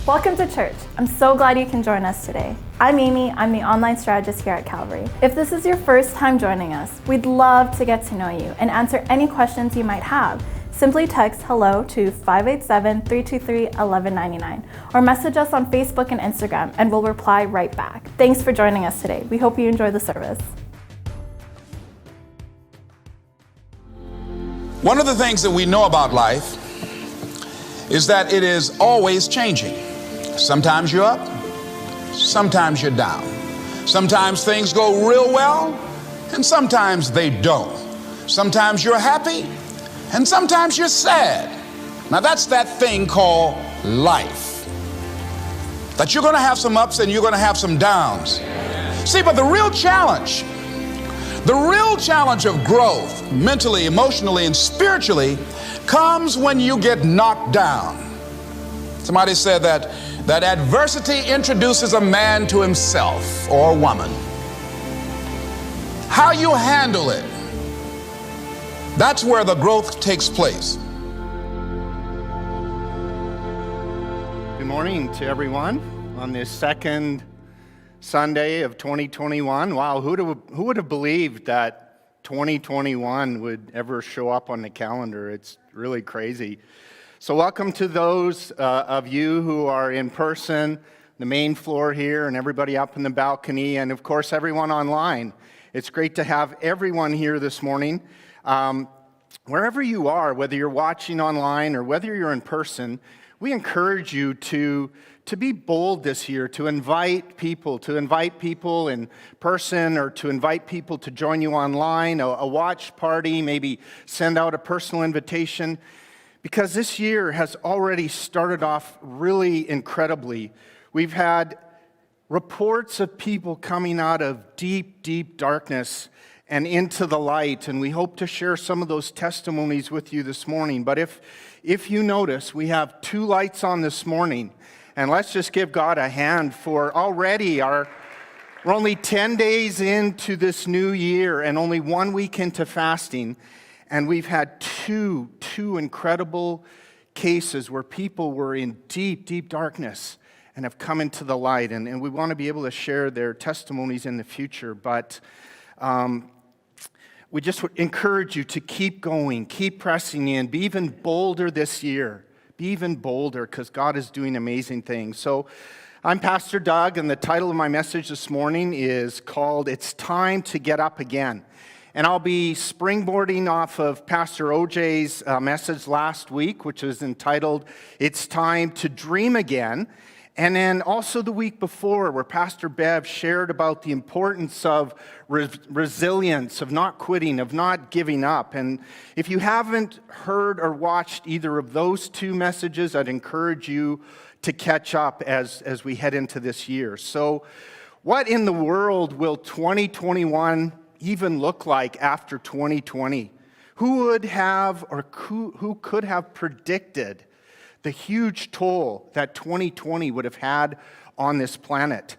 Welcome to church. I'm so glad you can join us today. I'm Amy. I'm the online strategist here at Calvary. If this is your first time joining us, we'd love to get to know you and answer any questions you might have. Simply text HELLO to 587-323-1199 or message us on Facebook and Instagram and we'll reply right back. Thanks for joining us today. We hope you enjoy the service. One of the things that we know about life is that it is always changing. Sometimes you're up, sometimes you're down. Sometimes things go real well, and sometimes they don't. Sometimes you're happy, and sometimes you're sad. Now that's that thing called life. That you're going to have some ups and you're going to have some downs. See, but the real challenge of growth, mentally, emotionally, and spiritually, comes when you get knocked down. Somebody said that adversity introduces a man to himself or a woman. How you handle it, that's where the growth takes place. Good morning to everyone on this second Sunday of 2021. Wow, who would have believed that 2021 would ever show up on the calendar? It's really crazy. So welcome to those of you who are in person, the main floor here, and everybody up in the balcony, and of course everyone online. It's great to have everyone here this morning. Wherever you are, whether you're watching online or whether you're in person, we encourage you to be bold this year, to invite people in person or to invite people to join you online, a watch party, maybe send out a personal invitation. Because this year has already started off really incredibly. We've had reports of people coming out of deep, deep darkness and into the light, and we hope to share some of those testimonies with you this morning. But if you notice, we have two lights on this morning, and let's just give God a hand for already we're only 10 days into this new year and only 1 week into fasting. And we've had two incredible cases where people were in deep, deep darkness and have come into the light. And we want to be able to share their testimonies in the future. But we just would encourage you to keep going, keep pressing in, be even bolder this year. Be even bolder because God is doing amazing things. So I'm Pastor Doug, and the title of my message this morning is called It's Time to Get Up Again. And I'll be springboarding off of Pastor OJ's message last week, which was entitled, It's Time to Dream Again. And then also the week before, where Pastor Bev shared about the importance of resilience, of not quitting, of not giving up. And if you haven't heard or watched either of those two messages, I'd encourage you to catch up as we head into this year. So what in the world will 2021 even look like after 2020? Who would have or who could have predicted the huge toll that 2020 would have had on this planet?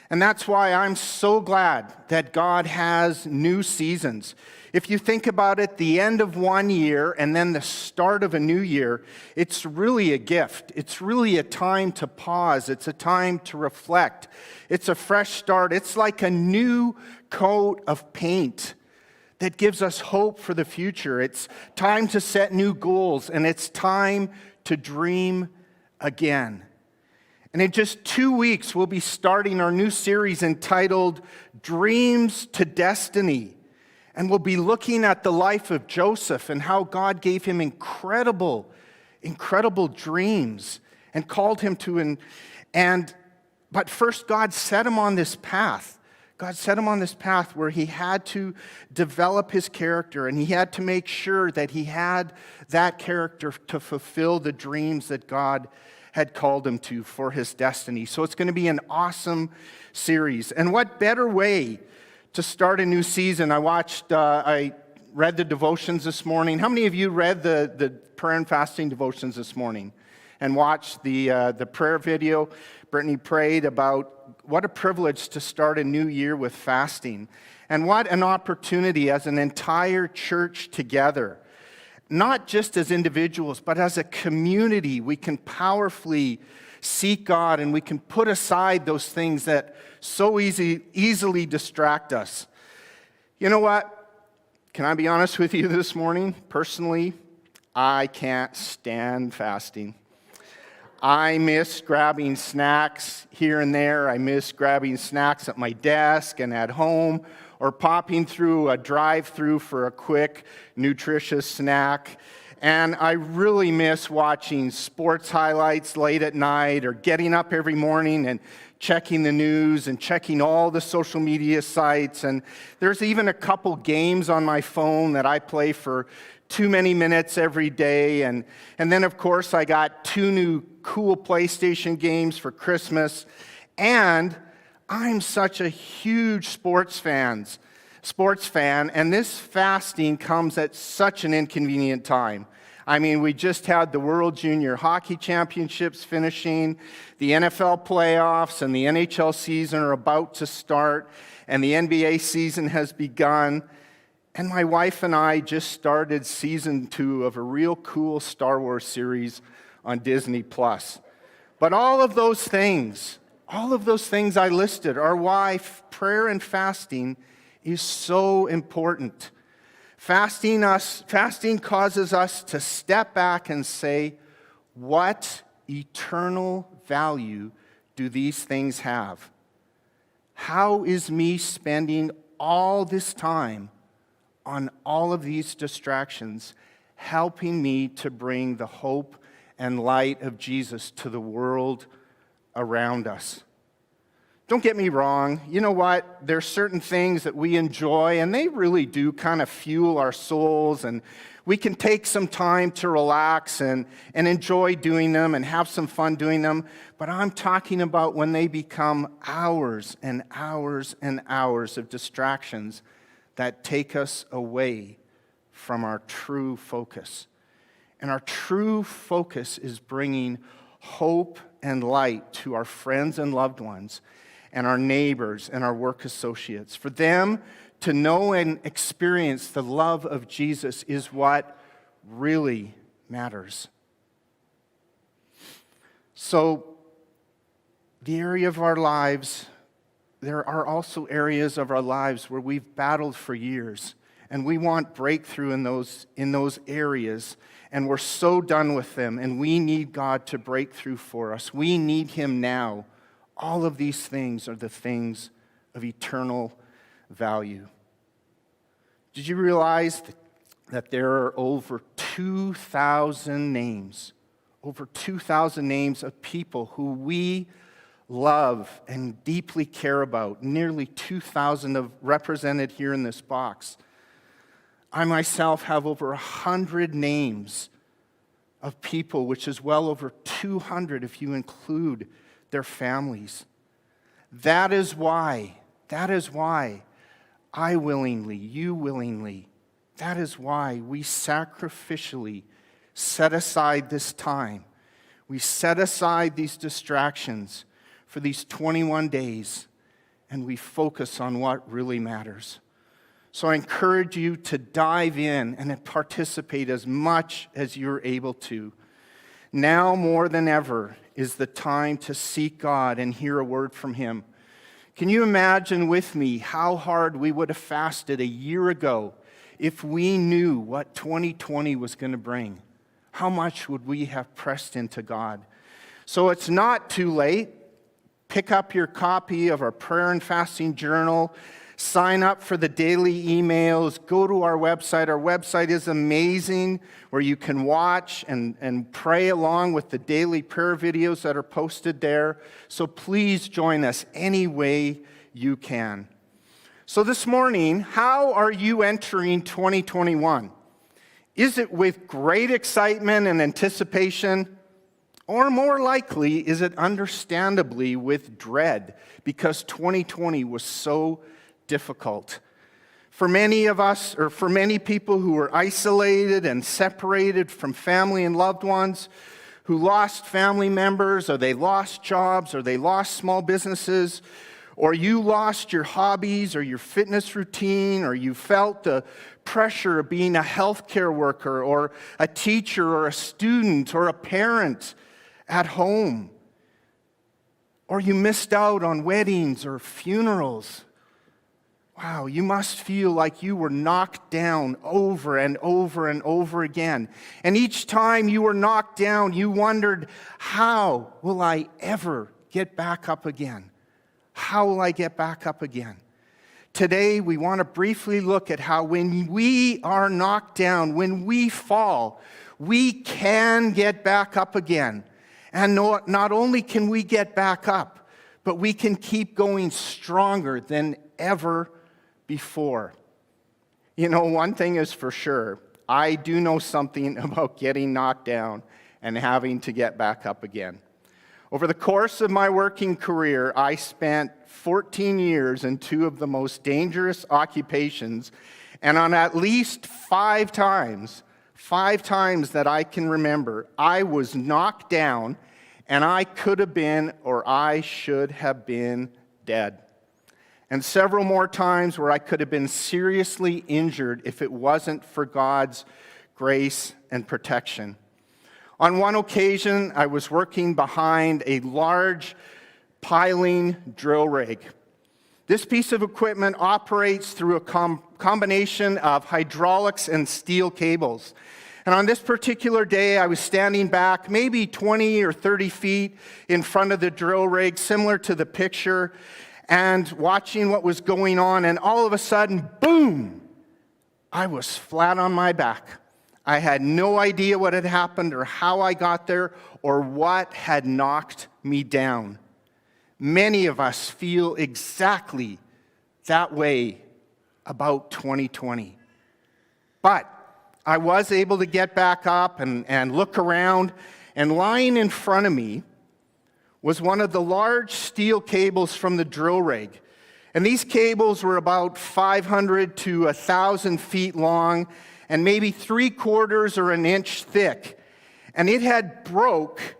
And that's why I'm so glad that God has new seasons. If you think about it, the end of one year and then the start of a new year, it's really a gift. It's really a time to pause. It's a time to reflect. It's a fresh start. It's like a new coat of paint that gives us hope for the future. It's time to set new goals, and it's time to dream again. And in just 2 weeks, we'll be starting our new series entitled Dreams to Destiny. And we'll be looking at the life of Joseph and how God gave him incredible dreams and called him to, but first God set him on this path. God set him on this path where he had to develop his character, and he had to make sure that he had that character to fulfill the dreams that God had called him to for his destiny. So it's going to be an awesome series. And what better way to start a new season? I read the devotions this morning. How many of you read the prayer and fasting devotions this morning and watched the prayer video? Brittany prayed about what a privilege to start a new year with fasting. And what an opportunity as an entire church together, not just as individuals, but as a community, we can powerfully seek God and we can put aside those things that so easily distract us. You know what? Can I be honest with you this morning? Personally, I can't stand fasting. I miss grabbing snacks here and there. I miss grabbing snacks at my desk and at home, or popping through a drive-through for a quick, nutritious snack. And I really miss watching sports highlights late at night, or getting up every morning and checking the news and checking all the social media sites. And there's even a couple games on my phone that I play for too many minutes every day. And then, of course, I got 2 new cool PlayStation games for Christmas. And I'm such a huge sports fan, and this fasting comes at such an inconvenient time. I mean, we just had the World Junior Hockey Championships finishing, the NFL playoffs and the NHL season are about to start, and the NBA season has begun. And my wife and I just started season 2 of a real cool Star Wars series on Disney+. But all of those things I listed are why prayer and fasting is so important. Fasting causes us to step back and say, what eternal value do these things have? How is me spending all this time on all of these distractions helping me to bring the hope and light of Jesus to the world around us? Don't get me wrong, you know what? There's certain things that we enjoy, and they really do kind of fuel our souls, and we can take some time to relax and enjoy doing them and have some fun doing them. But I'm talking about when they become hours and hours and hours of distractions that take us away from our true focus. And our true focus is bringing hope and light to our friends and loved ones, and our neighbors and our work associates. For them to know and experience the love of Jesus is what really matters. So, the area of our lives, there are also areas of our lives where we've battled for years, and we want breakthrough in those areas, and we're so done with them, and we need God to break through for us. We need Him now. All of these things are the things of eternal value. Did you realize that there are over 2,000 names of people who we love and deeply care about? Nearly 2,000 of represented here in this box. I myself have over 100 names of people, which is well over 200 if you include their families. That is why I willingly, you willingly, that is why we sacrificially set aside this time. We set aside these distractions for these 21 days, and we focus on what really matters. So I encourage you to dive in and participate as much as you're able to. Now more than ever is the time to seek God and hear a word from Him. Can you imagine with me how hard we would have fasted a year ago if we knew what 2020 was going to bring? How much would we have pressed into God? So it's not too late. Pick up your copy of our prayer and fasting journal. Sign up for the daily emails. Go to our website. Our website is amazing, where you can watch and pray along with the daily prayer videos that are posted there. So please join us any way you can. So this morning, how are you entering 2021? Is it with great excitement and anticipation? Or more likely, is it understandably with dread because 2020 was so difficult? For many of us, or for many people who were isolated and separated from family and loved ones, who lost family members, or they lost jobs, or they lost small businesses, or you lost your hobbies or your fitness routine, or you felt the pressure of being a healthcare worker or a teacher or a student or a parent at home. or you missed out on weddings or funerals. Wow, you must feel like you were knocked down over and over and over again. And each time you were knocked down, you wondered, how will I ever get back up again? How will I get back up again? Today, we want to briefly look at how when we are knocked down, when we fall, we can get back up again. And not only can we get back up, but we can keep going stronger than ever before. You know, one thing is for sure, I do know something about getting knocked down and having to get back up again. Over the course of my working career, I spent 14 years in two of the most dangerous occupations, and on at least five times that I can remember, I was knocked down, and I could have been, or I should have been, dead. And several more times where I could have been seriously injured if it wasn't for God's grace and protection. On one occasion, I was working behind a large piling drill rig. This piece of equipment operates through a combination of hydraulics and steel cables. And on this particular day, I was standing back maybe 20 or 30 feet in front of the drill rig, similar to the picture, and watching what was going on. And all of a sudden, boom, I was flat on my back. I had no idea what had happened or how I got there or what had knocked me down. Many of us feel exactly that way about 2020. But I was able to get back up and look around, and lying in front of me was one of the large steel cables from the drill rig. And these cables were about 500 to 1,000 feet long and maybe 3/4 or an inch thick. And it had broke,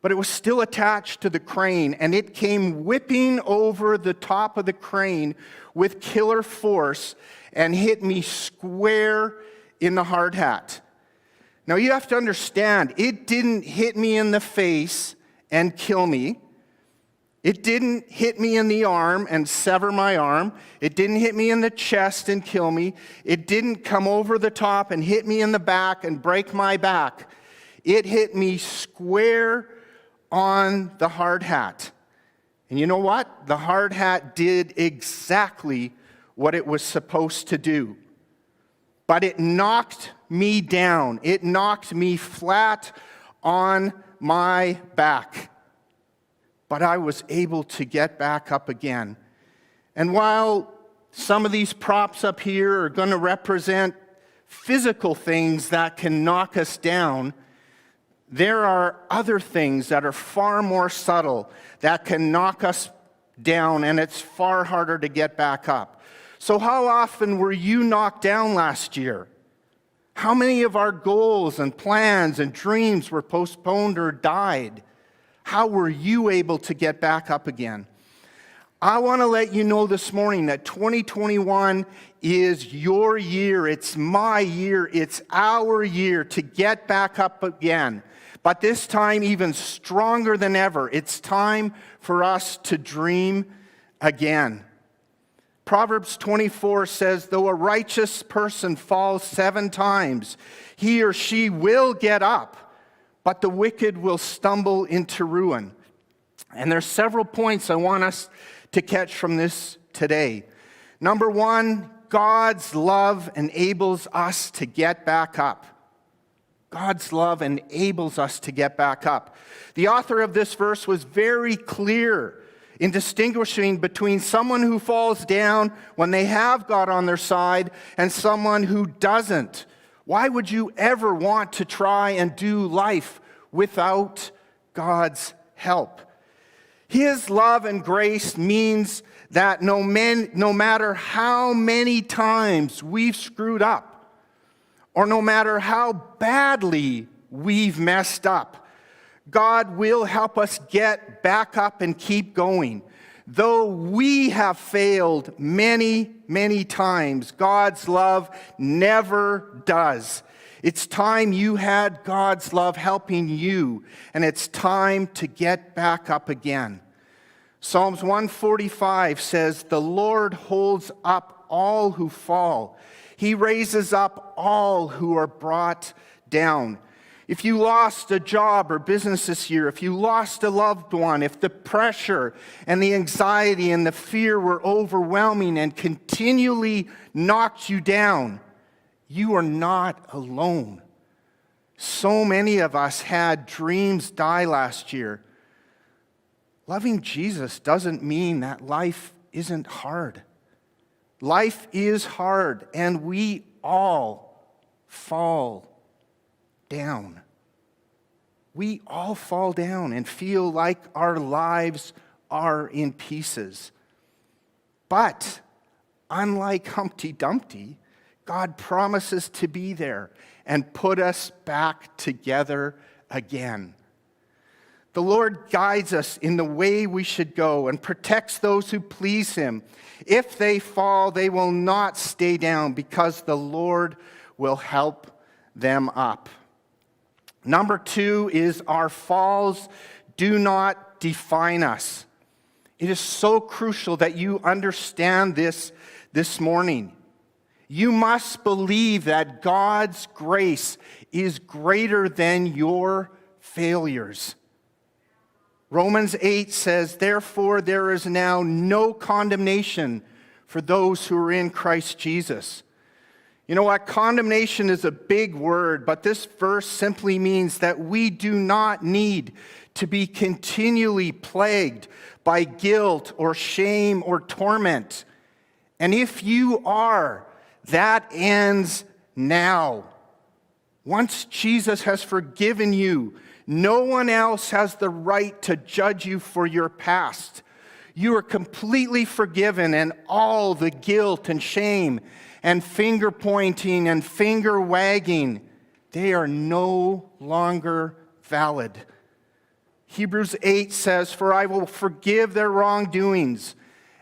but it was still attached to the crane, and it came whipping over the top of the crane with killer force and hit me square in the hard hat. Now you have to understand, it didn't hit me in the face and kill me. It didn't hit me in the arm and sever my arm. It didn't hit me in the chest and kill me. It didn't come over the top and hit me in the back and break my back. It hit me square on the hard hat. And you know what? The hard hat did exactly what it was supposed to do. But it knocked me down. It knocked me flat on my back. But I was able to get back up again. And while some of these props up here are going to represent physical things that can knock us down, there are other things that are far more subtle that can knock us down, and it's far harder to get back up. So how often were you knocked down last year? How many of our goals and plans and dreams were postponed or died? How were you able to get back up again? I want to let you know this morning that 2021 is your year. It's my year. It's our year to get back up again. But this time even stronger than ever. It's time for us to dream again. Proverbs 24 says, though a righteous person falls 7 times, he or she will get up, but the wicked will stumble into ruin. And there's several points I want us to catch from this today. Number 1, God's love enables us to get back up. God's love enables us to get back up. The author of this verse was very clear in distinguishing between someone who falls down when they have God on their side and someone who doesn't. Why would you ever want to try and do life without God's help? His love and grace means that no matter how many times we've screwed up, or no matter how badly we've messed up, God will help us get back up and keep going. Though we have failed many, many times, God's love never does. It's time you had God's love helping you, and it's time to get back up again. Psalms 145 says, "The Lord holds up all who fall. He raises up all who are brought down." If you lost a job or business this year, if you lost a loved one, if the pressure and the anxiety and the fear were overwhelming and continually knocked you down, you are not alone. So many of us had dreams die last year. Loving Jesus doesn't mean that life isn't hard. Life is hard, and we all fall down. We all fall down and feel like our lives are in pieces. But unlike Humpty Dumpty, God promises to be there and put us back together again. The Lord guides us in the way we should go and protects those who please Him. If they fall, they will not stay down because the Lord will help them up. Number 2 is our falls do not define us. It is so crucial that you understand this morning. You must believe that God's grace is greater than your failures. Romans 8 says, "Therefore there is now no condemnation for those who are in Christ Jesus." You know what? Condemnation is a big word, but this verse simply means that we do not need to be continually plagued by guilt or shame or torment. And if you are, that ends now. Once Jesus has forgiven you, no one else has the right to judge you for your past. You are completely forgiven, and all the guilt and shame and finger pointing and finger wagging, they are no longer valid. Hebrews 8 says, "For I will forgive their wrongdoings,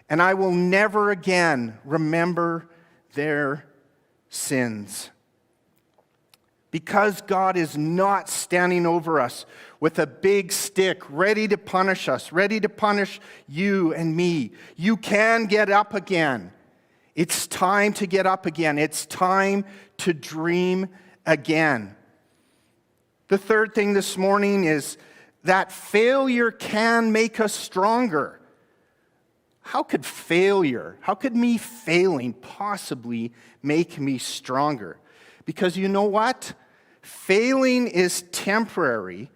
and I will never again remember their sins." Because God is not standing over us with a big stick, ready to punish us, ready to punish you and me, you can get up again. It's time to get up again. It's time to dream again. The third thing this morning is that failure can make us stronger. How could me failing possibly make me stronger? Because you know what? Failing is temporary,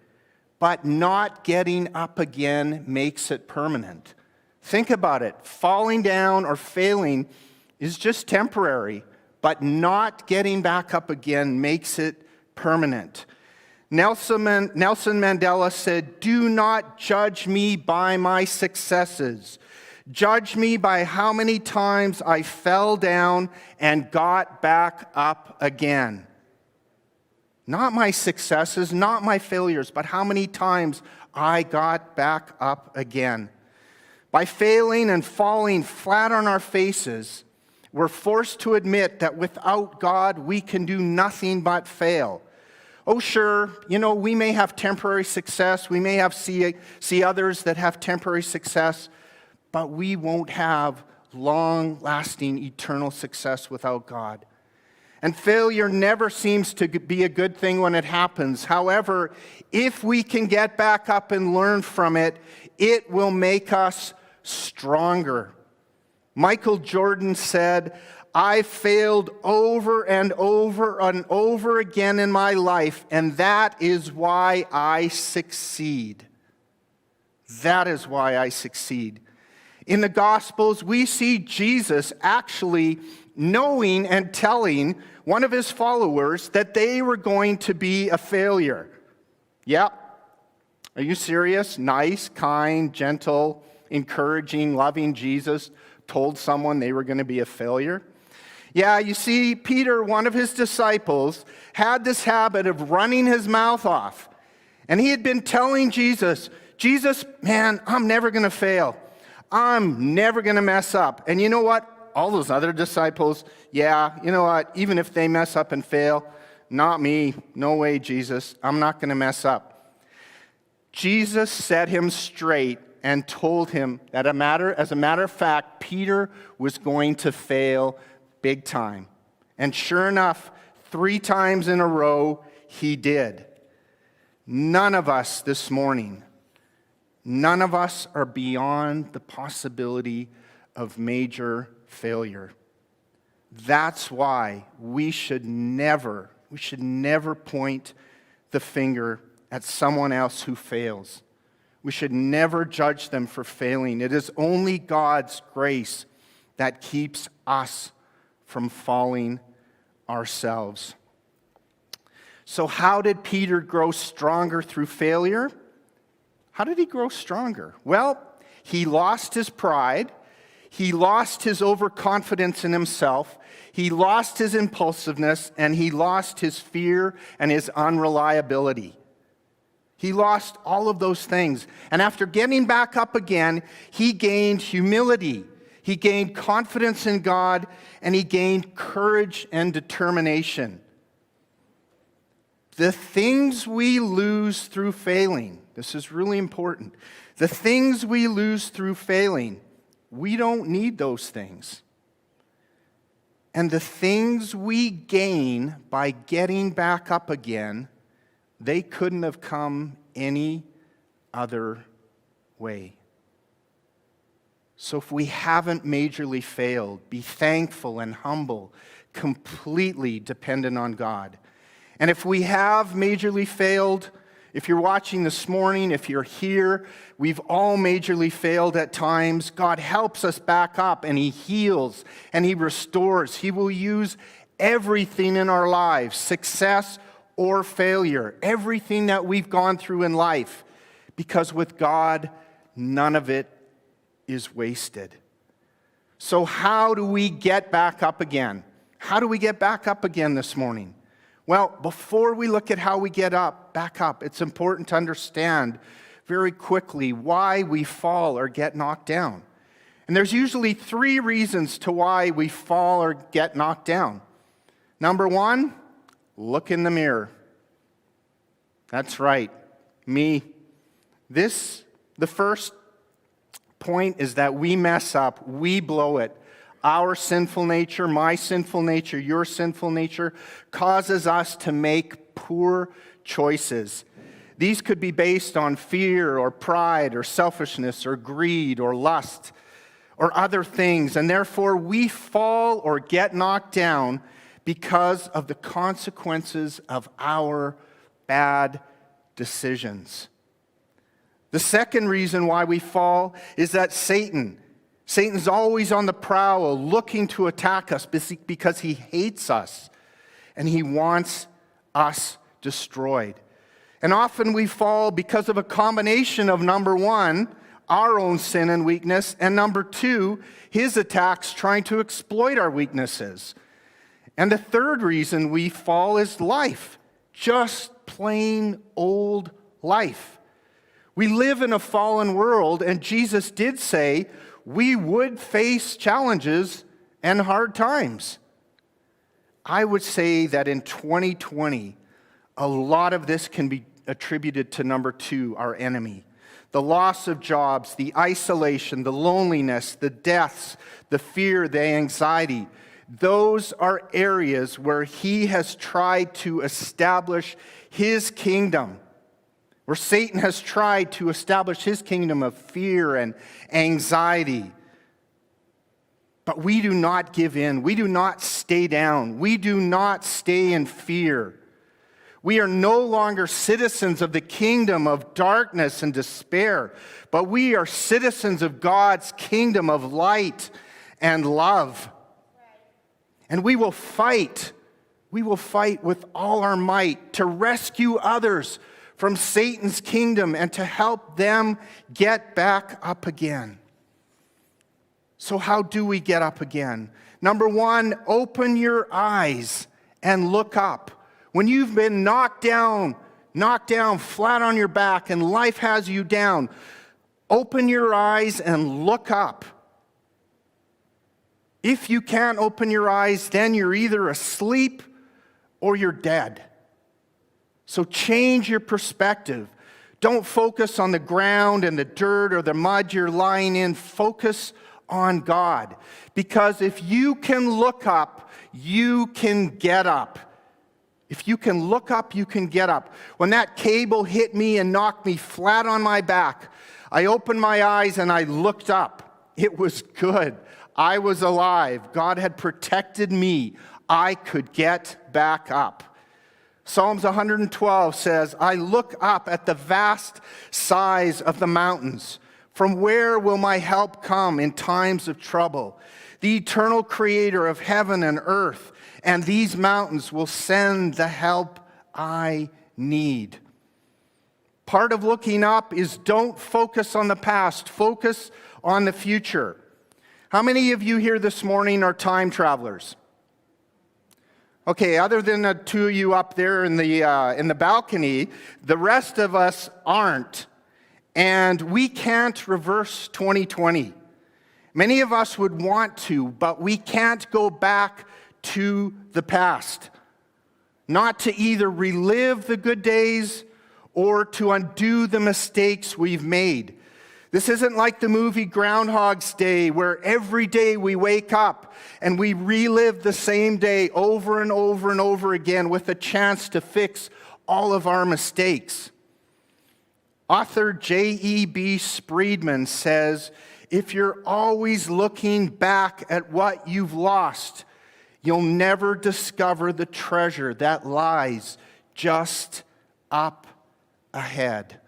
but not getting up again makes it permanent. Think about it. Falling down or failing is just temporary, but not getting back up again makes it permanent. Nelson Mandela said, "Do not judge me by my successes. Judge me by how many times I fell down and got back up again." Not my successes, not my failures, but how many times I got back up again. By failing and falling flat on our faces, we're forced to admit that without God, we can do nothing but fail. Oh, sure, we may have temporary success. We may see others that have temporary success, but we won't have long-lasting, eternal success without God. And failure never seems to be a good thing when it happens. However, if we can get back up and learn from it, it will make us stronger. Michael Jordan said, "I failed over and over and over again in my life, and that is why I succeed." That is why I succeed. In the Gospels, we see Jesus actually knowing and telling one of his followers that they were going to be a failure. Yeah. Are you serious? Nice, kind, gentle, encouraging, loving Jesus told someone they were going to be a failure? Yeah, you see, Peter, one of his disciples, had this habit of running his mouth off. And he had been telling Jesus, man, I'm never going to fail. I'm never going to mess up. And you know what? All those other disciples, yeah, you know what? Even if they mess up and fail, not me. No way, Jesus. I'm not going to mess up. Jesus set him straight and told him that as a matter of fact, Peter was going to fail big time. And sure enough, 3 times in a row, he did. None of us this morning, none of us are beyond the possibility of major failure. That's why we should never point the finger at someone else who fails. We should never judge them for failing. It is only God's grace that keeps us from falling ourselves. So how did Peter grow stronger through failure? How did he grow stronger? Well, he lost his pride. He lost his overconfidence in himself. He lost his impulsiveness, and he lost his fear and his unreliability. He lost all of those things. And after getting back up again, he gained humility. He gained confidence in God, and he gained courage and determination. The things we lose through failing, this is really important. The things we lose through failing, we don't need those things. And the things we gain by getting back up again, they couldn't have come any other way. So if we haven't majorly failed, be thankful and humble, completely dependent on God. And if we have majorly failed, if you're watching this morning, if you're here, we've all majorly failed at times. God helps us back up, and He heals and He restores. He will use everything in our lives, success or failure, everything that we've gone through in life, because with God, none of it is wasted. So how do we get back up again? How do we get back up again this morning? Well, before we look at how we get back up, it's important to understand very quickly why we fall or get knocked down. And there's usually 3 reasons to why we fall or get knocked down. Number 1, look in the mirror. That's right, me. The first point is that we mess up, we blow it. Our sinful nature, my sinful nature, your sinful nature, causes us to make poor choices. These could be based on fear or pride or selfishness or greed or lust or other things, and therefore we fall or get knocked down because of the consequences of our bad decisions. The second reason why we fall is that Satan's always on the prowl, looking to attack us because he hates us and he wants us destroyed. And often we fall because of a combination of, number 1, our own sin and weakness, and number 2, his attacks trying to exploit our weaknesses. And the third reason we fall is life, just plain old life. We live in a fallen world, and Jesus did say we would face challenges and hard times. I would say that in 2020, a lot of this can be attributed to number 2, our enemy. The loss of jobs, the isolation, the loneliness, the deaths, the fear, the anxiety. Those are areas where he has tried to establish his kingdom, where Satan has tried to establish his kingdom of fear and anxiety. But we do not give in. We do not stay down. We do not stay in fear. We are no longer citizens of the kingdom of darkness and despair, but we are citizens of God's kingdom of light and love. And we will fight. We will fight with all our might to rescue others from Satan's kingdom and to help them get back up again. So how do we get up again? Number 1, open your eyes and look up. When you've been knocked down flat on your back and life has you down, open your eyes and look up. If you can't open your eyes, then you're either asleep or you're dead. So change your perspective. Don't focus on the ground and the dirt or the mud you're lying in. Focus on God. Because if you can look up, you can get up. If you can look up, you can get up. When that cable hit me and knocked me flat on my back, I opened my eyes and I looked up. It was good. I was alive. God had protected me. I could get back up. Psalms 112 says, I look up at the vast size of the mountains. From where will my help come in times of trouble? The eternal creator of heaven and earth and these mountains will send the help I need. Part of looking up is don't focus on the past, focus on the future. How many of you here this morning are time travelers? Okay, other than the two of you up there in the balcony, the rest of us aren't. And we can't reverse 2020. Many of us would want to, but we can't go back to the past. Not to either relive the good days or to undo the mistakes we've made. This isn't like the movie Groundhog's Day, where every day we wake up and we relive the same day over and over and over again with a chance to fix all of our mistakes. Author J.E.B. Spreedman says, if you're always looking back at what you've lost, you'll never discover the treasure that lies just up ahead.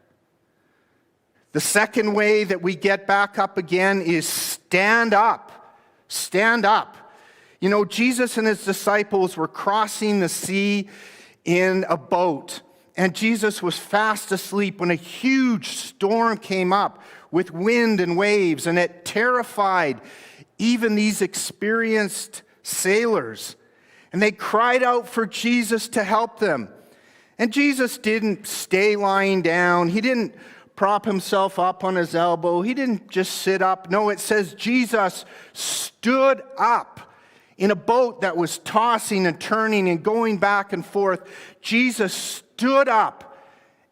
The second way that we get back up again is stand up. Stand up. You know, Jesus and his disciples were crossing the sea in a boat, and Jesus was fast asleep when a huge storm came up with wind and waves, and it terrified even these experienced sailors. And they cried out for Jesus to help them. And Jesus didn't stay lying down. He didn't prop himself up on his elbow. He didn't just sit up. No, it says Jesus stood up in a boat that was tossing and turning and going back and forth. Jesus stood up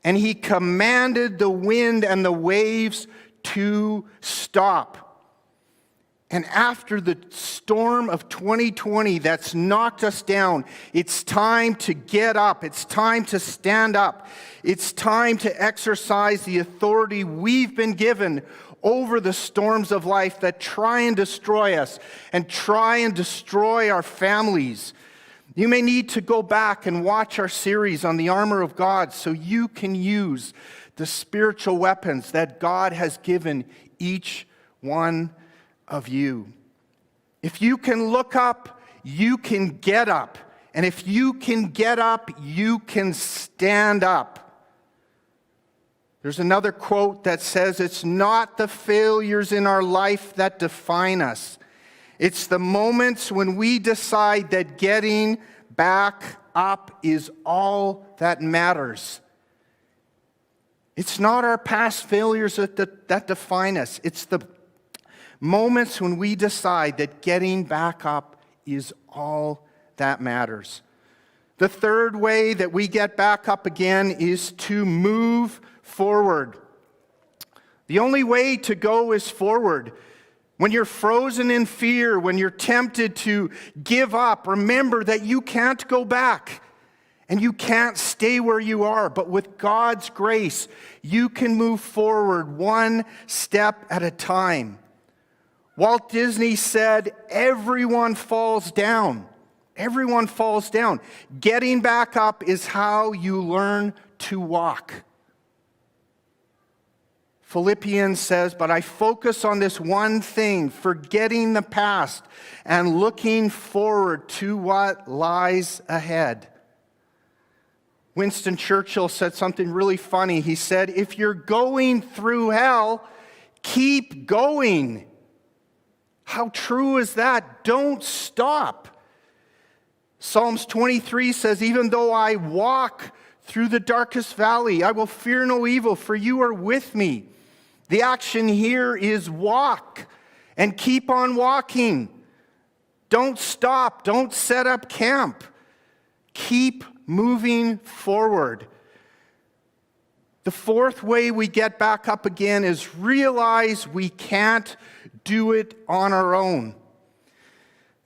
and he commanded the wind and the waves to stop. And after the storm of 2020 that's knocked us down, it's time to get up. It's time to stand up. It's time to exercise the authority we've been given over the storms of life that try and destroy us and try and destroy our families. You may need to go back and watch our series on the armor of God so you can use the spiritual weapons that God has given each one of you. If you can look up, you can get up. And if you can get up, you can stand up. There's another quote that says, it's not the failures in our life that define us. It's the moments when we decide that getting back up is all that matters. It's not our past failures that define us. It's the moments when we decide that getting back up is all that matters. The third way that we get back up again is to move forward. The only way to go is forward. When you're frozen in fear, when you're tempted to give up, remember that you can't go back and you can't stay where you are. But with God's grace, you can move forward one step at a time. Walt Disney said, everyone falls down. Everyone falls down. Getting back up is how you learn to walk. Philippians says, but I focus on this one thing, forgetting the past and looking forward to what lies ahead. Winston Churchill said something really funny. He said, if you're going through hell, keep going. How true is that? Don't stop. Psalms 23 says, even though I walk through the darkest valley, I will fear no evil, for you are with me. The action here is walk and keep on walking. Don't stop. Don't set up camp. Keep moving forward. The fourth way we get back up again is realize we can't do it on our own.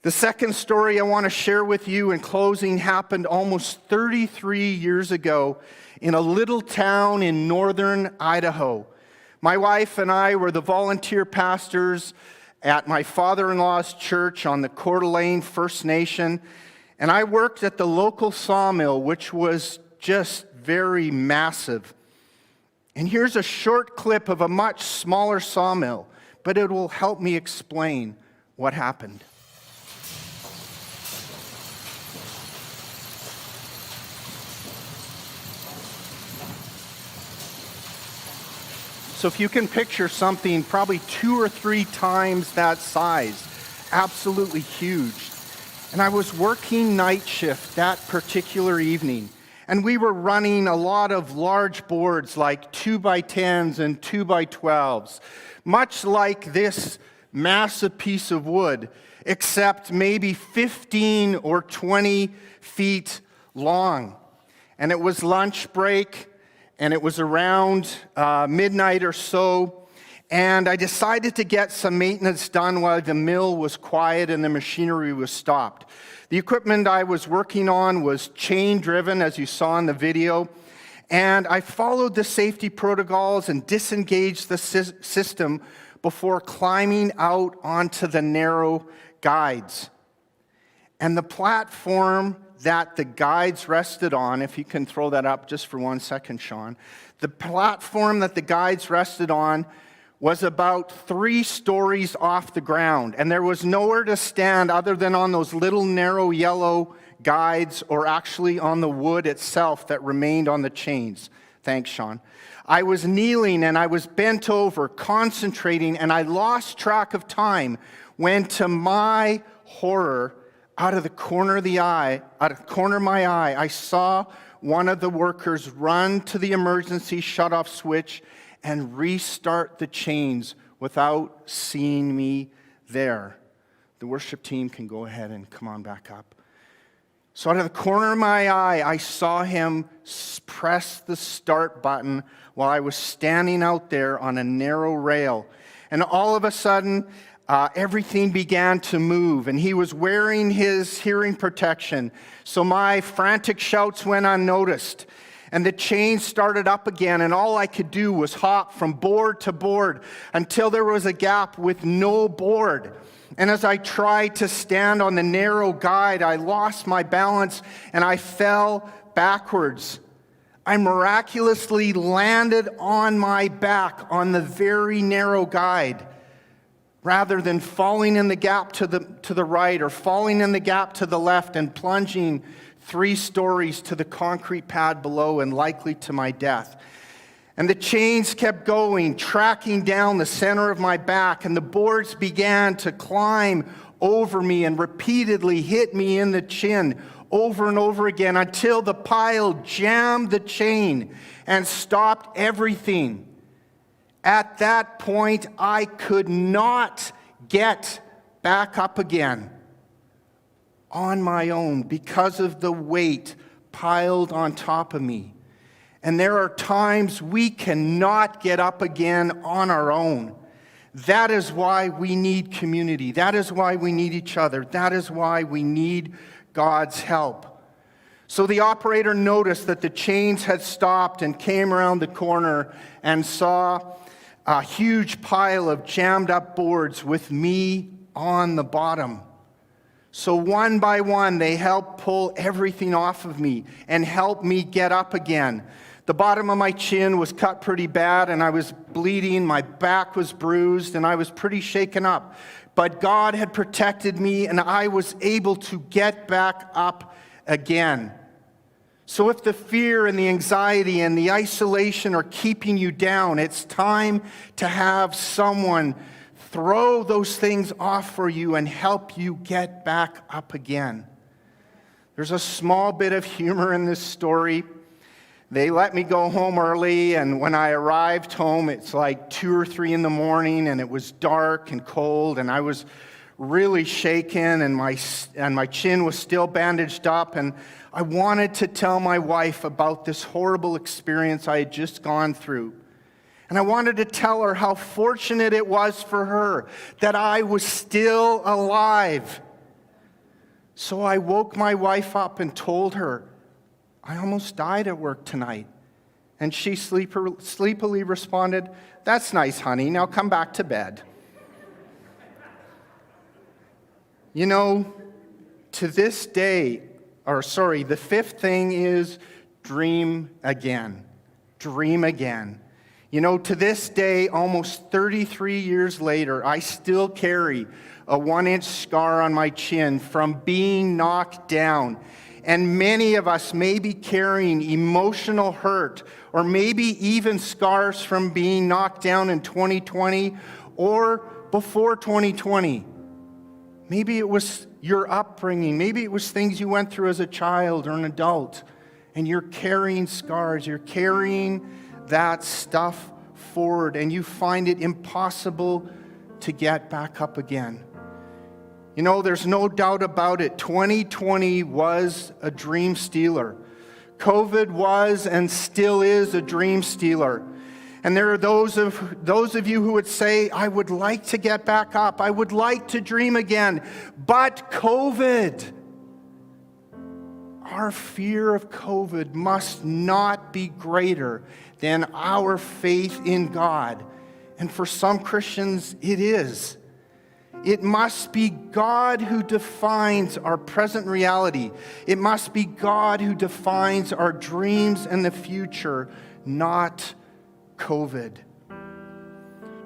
The second story I want to share with you in closing happened almost 33 years ago in a little town in northern Idaho. My wife and I were the volunteer pastors at my father-in-law's church on the Coeur d'Alene First Nation, and I worked at the local sawmill, which was just very massive. And here's a short clip of a much smaller sawmill, but it will help me explain what happened. So if you can picture something probably 2 or 3 times that size, absolutely huge. And I was working night shift that particular evening, and we were running a lot of large boards like 2x10s and 2x12s, much like this massive piece of wood, except maybe 15 or 20 feet long. And it was lunch break, and it was around midnight or so, and I decided to get some maintenance done while the mill was quiet and the machinery was stopped. The equipment I was working on was chain-driven, as you saw in the video, and I followed the safety protocols and disengaged the system before climbing out onto the narrow guides. And the platform that the guides rested on, if you can throw that up just for 1 second, Sean. The platform that the guides rested on was about 3 stories off the ground, and there was nowhere to stand other than on those little narrow yellow guides or actually on the wood itself that remained on the chains. Thanks, Sean. I was kneeling and I was bent over, concentrating, and I lost track of time when, to my horror, out of the corner of my eye, I saw one of the workers run to the emergency shut-off switch and restart the chains without seeing me there. The worship team can go ahead and come on back up. So out of the corner of my eye, I saw him press the start button while I was standing out there on a narrow rail. And all of a sudden, everything began to move, and he was wearing his hearing protection. So my frantic shouts went unnoticed, and the chain started up again, and all I could do was hop from board to board until there was a gap with no board. And as I tried to stand on the narrow guide, I lost my balance, and I fell backwards. I miraculously landed on my back on the very narrow guide, rather than falling in the gap to the right or falling in the gap to the left and plunging 3 stories to the concrete pad below and likely to my death. And the chains kept going, tracking down the center of my back, and the boards began to climb over me and repeatedly hit me in the chin over and over again until the pile jammed the chain and stopped everything. At that point, I could not get back up again on my own because of the weight piled on top of me. And there are times we cannot get up again on our own. That is why we need community. That is why we need each other. That is why we need God's help. So the operator noticed that the chains had stopped and came around the corner and saw a huge pile of jammed up boards with me on the bottom. So one by one, they helped pull everything off of me and help me get up again. The bottom of my chin was cut pretty bad, and I was bleeding. My back was bruised, and I was pretty shaken up. But God had protected me, and I was able to get back up again. So if the fear and the anxiety and the isolation are keeping you down, it's time to have someone throw those things off for you and help you get back up again. There's a small bit of humor in this story. They let me go home early, and when I arrived home, it's like 2 or 3 in the morning, and it was dark and cold, and I was really shaken, and my chin was still bandaged up, and I wanted to tell my wife about this horrible experience I had just gone through. And I wanted to tell her how fortunate it was for her that I was still alive. So I woke my wife up and told her, I almost died at work tonight. And she sleepily responded, that's nice, honey. Now come back to bed. You know, to this day, the fifth thing is dream again. Dream again. You know, to this day, almost 33 years later, I still carry a 1-inch scar on my chin from being knocked down. And many of us may be carrying emotional hurt, or maybe even scars from being knocked down in 2020 or before 2020. Maybe it was your upbringing. Maybe it was things you went through as a child or an adult, and you're carrying scars. You're carrying that stuff forward, and you find it impossible to get back up again. You know, there's no doubt about it. 2020 was a dream stealer. COVID was and still is a dream stealer. And there are those of you who would say, I would like to get back up. I would like to dream again. But COVID, our fear of COVID must not be greater than our faith in God. And for some Christians, it is. It must be God who defines our present reality. It must be God who defines our dreams and the future, not COVID.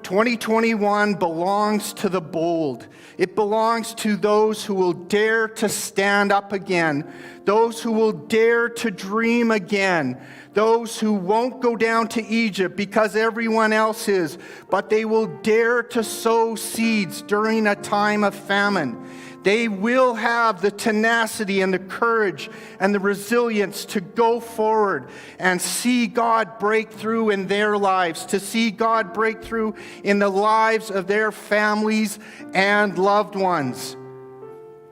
2021 belongs to the bold. It belongs to those who will dare to stand up again, those who will dare to dream again, those who won't go down to Egypt because everyone else is, but they will dare to sow seeds during a time of famine. They will have the tenacity and the courage and the resilience to go forward and see God break through in their lives, to see God break through in the lives of their families and loved ones.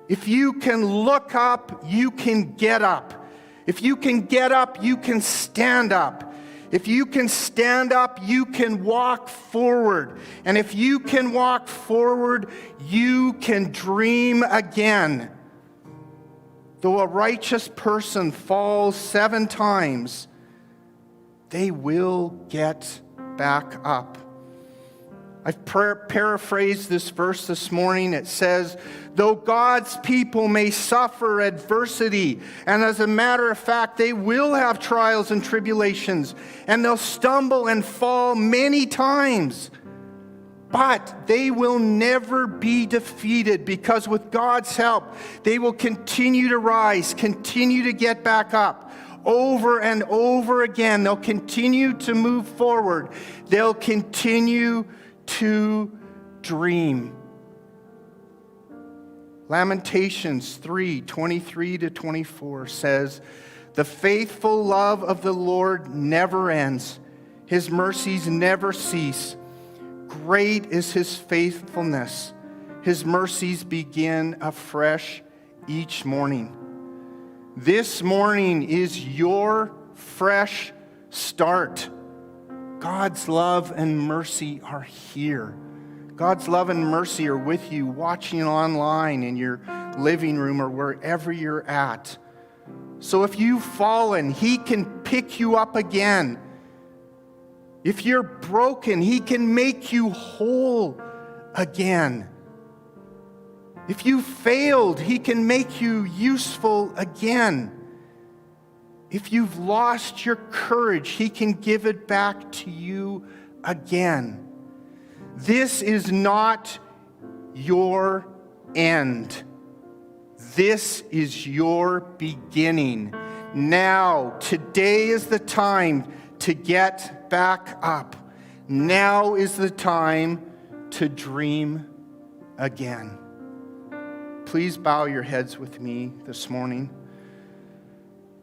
If you can look up, you can get up. If you can get up, you can stand up. If you can stand up, you can walk forward. And if you can walk forward, you can dream again. Though a righteous person falls 7 times, they will get back up. I've paraphrased this verse this morning. It says, though God's people may suffer adversity, and as a matter of fact, they will have trials and tribulations, and they'll stumble and fall many times, but they will never be defeated, because with God's help, they will continue to rise, continue to get back up. Over and over again, they'll continue to move forward. They'll continue to dream. Lamentations 3:23-24 says, the faithful love of the Lord never ends. His mercies never cease. Great is his faithfulness. His mercies begin afresh each morning. This morning is your fresh start. God's love and mercy are here. God's love and mercy are with you, watching online in your living room or wherever you're at. So if you've fallen, he can pick you up again. If you're broken, he can make you whole again. If you failed, he can make you useful again. If you've lost your courage, he can give it back to you again. This is not your end. This is your beginning. Now, today is the time to get back up. Now is the time to dream again. Please bow your heads with me this morning.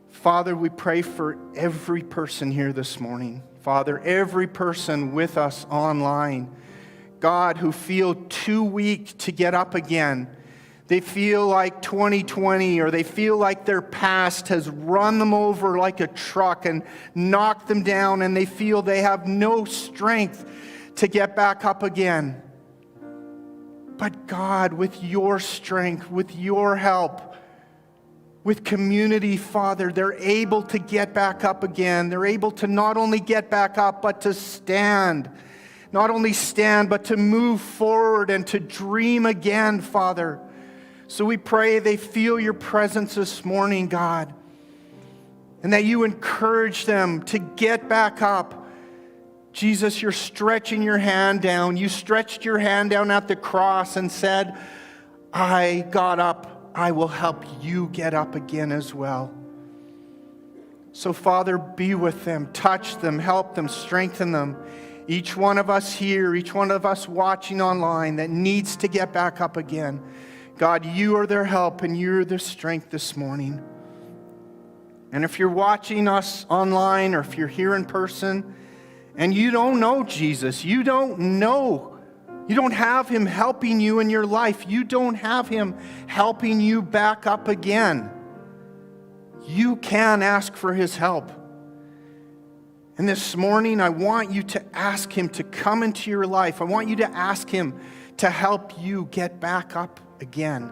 Father, we pray for every person here this morning. Father, every person with us online. God, who feel too weak to get up again. They feel like 2020, or they feel like their past has run them over like a truck and knocked them down, and they feel they have no strength to get back up again. But God, with your strength, with your help, with community, Father, they're able to get back up again. They're able to not only get back up, but to stand. Not only stand, but to move forward and to dream again, Father. So we pray they feel your presence this morning, God, and that you encourage them to get back up. Jesus, you're stretching your hand down. You stretched your hand down at the cross and said, I got up. I will help you get up again as well. So, Father, be with them, touch them, help them, strengthen them. Each one of us here, each one of us watching online that needs to get back up again. God, you are their help and you're their strength this morning. And if you're watching us online or if you're here in person and you don't know Jesus, you don't have him helping you in your life, you don't have him helping you back up again, you can ask for his help. And this morning, I want you to ask him to come into your life. I want you to ask him to help you get back up again.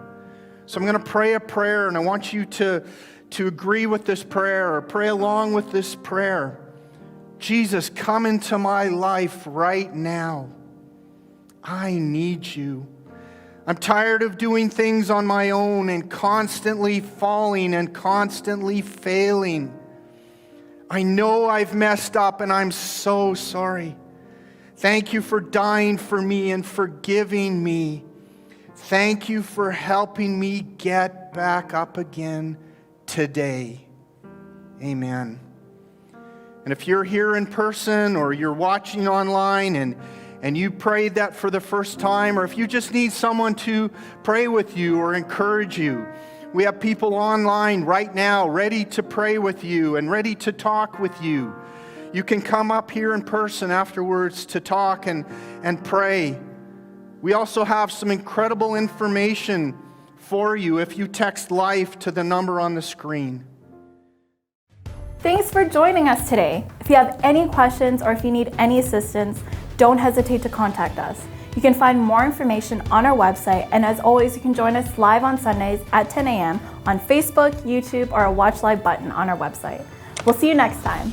So I'm going to pray a prayer, and I want you to agree with this prayer or pray along with this prayer. Jesus, come into my life right now. I need you. I'm tired of doing things on my own and constantly falling and constantly failing. I know I've messed up and I'm so sorry. Thank you for dying for me and forgiving me. Thank you for helping me get back up again today. Amen. And if you're here in person or you're watching online and you prayed that for the first time, or if you just need someone to pray with you or encourage you, we have people online right now ready to pray with you and ready to talk with you. You can come up here in person afterwards to talk and pray. We also have some incredible information for you if you text LIFE to the number on the screen. Thanks for joining us today. If you have any questions or if you need any assistance, don't hesitate to contact us. You can find more information on our website, and as always, you can join us live on Sundays at 10 a.m. on Facebook, YouTube, or a Watch Live button on our website. We'll see you next time.